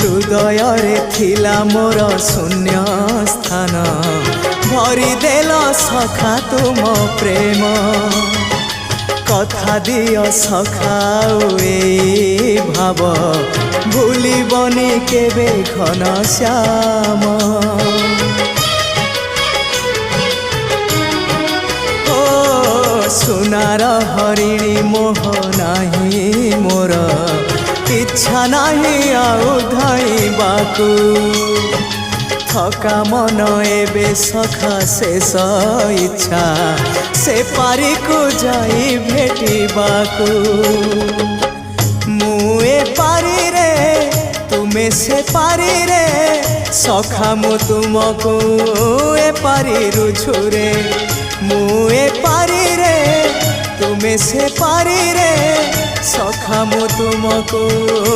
हृदय थिला मोर शून्य स्थान भरी देल सखा तुम प्रेम कथा दियो सखाओ ए भाव भूलिबनी केबे घन श्याम ओ सुनार हरिणी मोह नाही मोर इच्छा नाही आउ धाइबाकू थका मन एबे सखा शेष इच्छा से पारी को जाई भेटिबाकू मुए पारी रे तुमे से पारी रे सखा मु तुमको ए पारी रुझुरे मुए पारी रे तुमे से पारी रे सखा मु तुमको।